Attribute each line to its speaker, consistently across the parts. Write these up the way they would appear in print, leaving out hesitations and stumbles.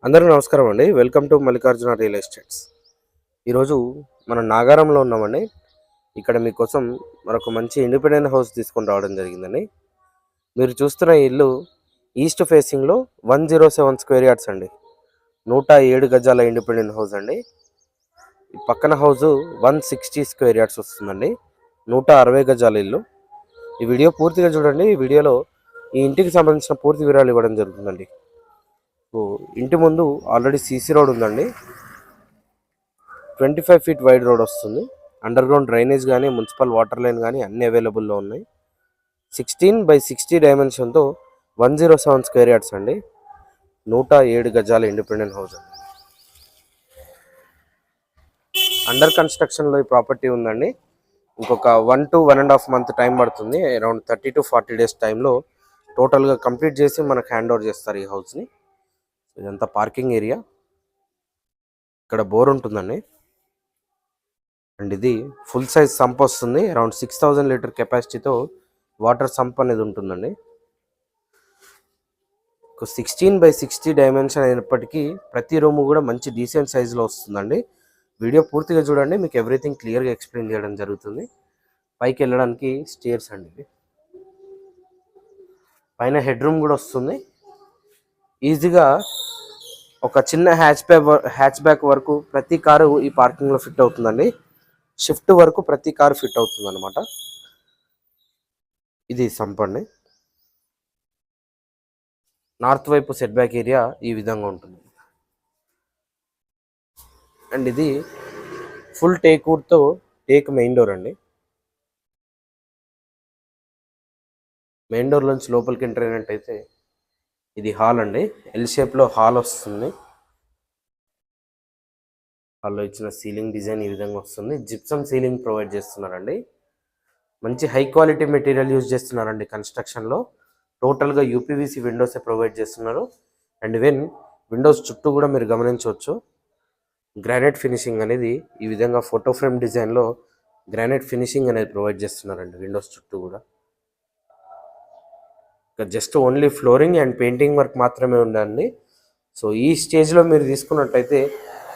Speaker 1: అందరికీ నమస్కారం అండి. Welcome to Mallikarjuna real estates. ఈరోజు మనం నాగారంలో ఉన్నామండి. ఇక్కడ మీకోసం మరొక మంచి ఇండిపెండెంట్ హౌస్ తీసుకొని రావడం జరిగిందండి. మీరు చూస్తున్న ఇల్లు ఈస్ట్ ఫేసింగ్లో 107 స్క్వేర్ యార్డ్స్ అండి. 107 గజాల ఇండిపెండెంట్ హౌస్ అండి. ఈ పక్కన హౌజు 160 స్క్వేర్ యార్డ్స్ వస్తుందండి. 160 గజాల ఇల్లు. ఈ వీడియో పూర్తిగా చూడండి. ఈ వీడియోలో ఈ ఇంటికి సంబంధించిన పూర్తి వివరాలు ఇవ్వడం జరుగుతుందండి. ఇంటి ముందు ఆల్రెడీ సీసీ రోడ్ ఉందండి. 25 ఫీట్ వైడ్ రోడ్ వస్తుంది. అండర్ గ్రౌండ్ డ్రైనేజ్ కానీ మున్సిపల్ వాటర్ లైన్ కానీ అన్ని అవైలబుల్లో ఉన్నాయి. 16x60 డైమెన్షన్తో 107 స్క్వేర్ యార్డ్స్ అండి. 107 గజాల ఇండిపెండెంట్ హౌస్ అండి. అండర్ కన్స్ట్రక్షన్లో ఈ ప్రాపర్టీ ఉందండి. ఇంకొక 1 to 1.5 month టైం పడుతుంది. అరౌండ్ 30 to 40 days టైంలో టోటల్గా కంప్లీట్ చేసి మనకు హ్యాండ్ ఓవర్ చేస్తారు ఈ హౌస్ని. ఇదంతా పార్కింగ్ ఏరియా. ఇక్కడ బోర్ ఉంటుందండి. అండ్ ఇది ఫుల్ సైజ్ సంప్ వస్తుంది. అరౌండ్ 6000 లీటర్ కెపాసిటీతో వాటర్ సంప్ అనేది ఉంటుందండి. 16x60 డైమెన్షన్ అయినప్పటికీ ప్రతి రూము కూడా మంచి డీసెంట్ సైజులో వస్తుందండి. వీడియో పూర్తిగా చూడండి, మీకు ఎవ్రీథింగ్ క్లియర్గా ఎక్స్ప్లెయిన్ చేయడం జరుగుతుంది. పైకి వెళ్ళడానికి స్టేర్స్ అండి. ఇది పైన హెడ్ రూమ్ కూడా వస్తుంది. ఈజీగా ఒక చిన్న హ్యాచ్ బ్యాక్ వరకు ప్రతి కారు ఈ పార్కింగ్లో ఫిట్ అవుతుందండి. షిఫ్ట్ వరకు ప్రతి కారు ఫిట్ అవుతుంది అనమాట. ఇది సంప్ అండి. నార్త్ వైపు సెట్ బ్యాక్ ఏరియా ఈ విధంగా ఉంటుంది. అండ్ ఇది ఫుల్ టేక్ వుడ్తో టేక్ మెయిన్ డోర్ అండి. మెయిన్ డోర్ నుంచి లోపలికి ఎంటర్ అయినట్టయితే ఇది హాల్ అండి. ఎల్ షేప్లో హాల్ వస్తుంది. హాల్లో ఇచ్చిన సీలింగ్ డిజైన్ ఈ విధంగా వస్తుంది. జిప్సమ్ సీలింగ్ ప్రొవైడ్ చేస్తున్నారండి. మంచి హై క్వాలిటీ మెటీరియల్ యూజ్ చేస్తున్నారండి కన్స్ట్రక్షన్లో. టోటల్గా యూపీవీసీ విండోసే ప్రొవైడ్ చేస్తున్నారు. అండ్ ఈవెన్ విండోస్ చుట్టూ కూడా మీరు గమనించవచ్చు గ్రానైట్ ఫినిషింగ్ అనేది ఈ విధంగా ఫోటో ఫ్రేమ్ డిజైన్లో గ్రానైట్ ఫినిషింగ్ అనేది ప్రొవైడ్ చేస్తున్నారండి విండోస్ చుట్టూ కూడా. Just only flooring and painting work మాత్రమే ఉందండి. సో ఈ స్టేజ్లో మీరు తీసుకున్నట్టయితే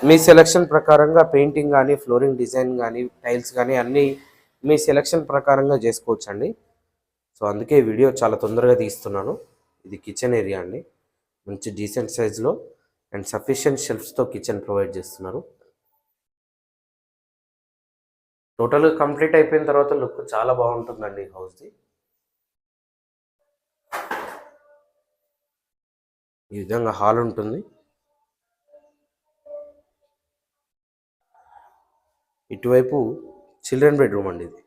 Speaker 1: మీ సెలక్షన్ ప్రకారంగా పెయింటింగ్ కానీ ఫ్లోరింగ్ డిజైన్ కానీ టైల్స్ కానీ అన్నీ మీ సెలక్షన్ ప్రకారంగా చేసుకోవచ్చు అండి. సో అందుకే వీడియో చాలా తొందరగా తీస్తున్నాను. ఇది కిచెన్ ఏరియా అండి. మంచి డీసెంట్ సైజ్లో అండ్ సఫిషియెంట్ షెల్ఫ్స్తో కిచెన్ ప్రొవైడ్ చేస్తున్నారు. టోటల్గా కంప్లీట్ అయిపోయిన తర్వాత లుక్ చాలా బాగుంటుందండి ఈ హౌస్ది. ఈ విధంగా హాల్ ఉంటుంది. ఇటువైపు చిల్డ్రన్ బెడ్రూమ్ అండి. ఇది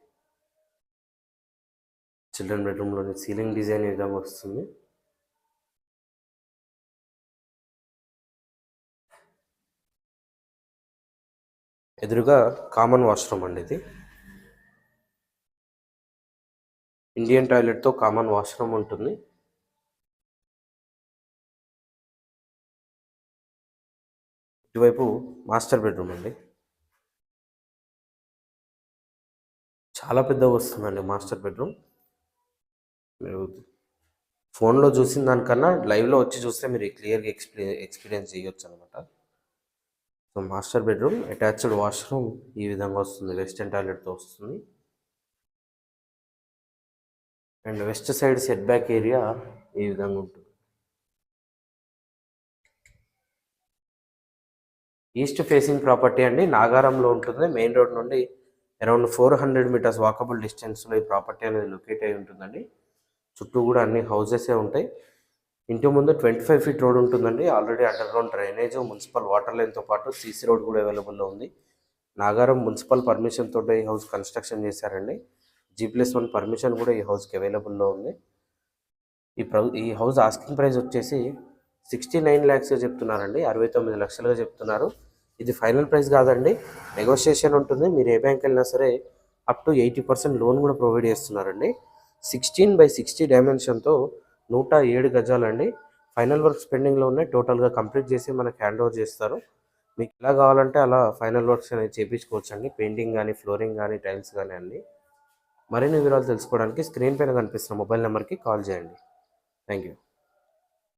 Speaker 1: చిల్డ్రన్ బెడ్రూమ్లోని సీలింగ్ డిజైన్ ఈ విధంగా వస్తుంది. ఎదురుగా కామన్ వాష్రూమ్ అండి. ఇది ఇండియన్ టాయిలెట్తో కామన్ వాష్రూమ్ ఉంటుంది. ఇటువైపు మాస్టర్ బెడ్రూమ్ అండి. చాలా పెద్దగా వస్తుందండి మాస్టర్ బెడ్రూమ్. మీరు ఫోన్లో చూసిన దానికన్నా లైవ్లో వచ్చి చూస్తే మీరు క్లియర్గా ఎక్స్పీరియన్స్ చేయొచ్చు అనమాట. So master bedroom attached washroom ఈ విధంగా వస్తుంది. వెస్టర్న్ టాయిలెట్తో వస్తుంది. And west side set back area ఈ విధంగా ఉంటుంది. ఈస్ట్ ఫేసింగ్ ప్రాపర్టీ అండి. నాగారంలో ఉంటుంది. మెయిన్ రోడ్ నుండి అరౌండ్ 400 మీటర్స్ వాకబుల్ డిస్టెన్స్లో ఈ ప్రాపర్టీ అనేది లొకేట్ అయి ఉంటుందండి. చుట్టూ కూడా అన్ని హౌజెసే ఉంటాయి. ఇంటి ముందు 25 ఫీట్ రోడ్ ఉంటుందండి. Already underground drainage municipal water లైన్తో పాటు సీసీ రోడ్ కూడా అవైలబుల్లో ఉంది. నాగారం మున్సిపల్ పర్మిషన్ తోటి ఈ హౌస్ కన్స్ట్రక్షన్ చేశారండి. G+1 పర్మిషన్ కూడా ఈ హౌస్కి అవైలబుల్లో ఉంది. ఈ హౌస్ ఆస్కింగ్ ప్రైస్ వచ్చేసి 69 lakhs చెప్తున్నారండి. 69 లక్షలుగా చెప్తున్నారు. ఇది ఫైనల్ ప్రైస్ కాదండి, నెగోషియేషన్ ఉంటుంది. మీరు ఏ బ్యాంక్ వెళ్ళినా సరే అప్ టు 80% లోన్ కూడా ప్రొవైడ్ చేస్తున్నారండి. 16x60 డైమెన్షన్తో 107 గజాలండి. ఫైనల్ వర్క్స్ పెండింగ్లో ఉన్నాయి. టోటల్గా కంప్లీట్ చేసి మనకు హ్యాండ్ ఓవర్ చేస్తారు. మీకు ఎలా కావాలంటే అలా ఫైనల్ వర్క్స్ అనేది చేయించుకోవచ్చు అండి. పెయింటింగ్ కానీ ఫ్లోరింగ్ కానీ టైల్స్ కానీ అన్నీ. మరిన్ని వివరాలు తెలుసుకోవడానికి స్క్రీన్ పైన కనిపిస్తున్న మొబైల్ నెంబర్కి కాల్ చేయండి. Thank you.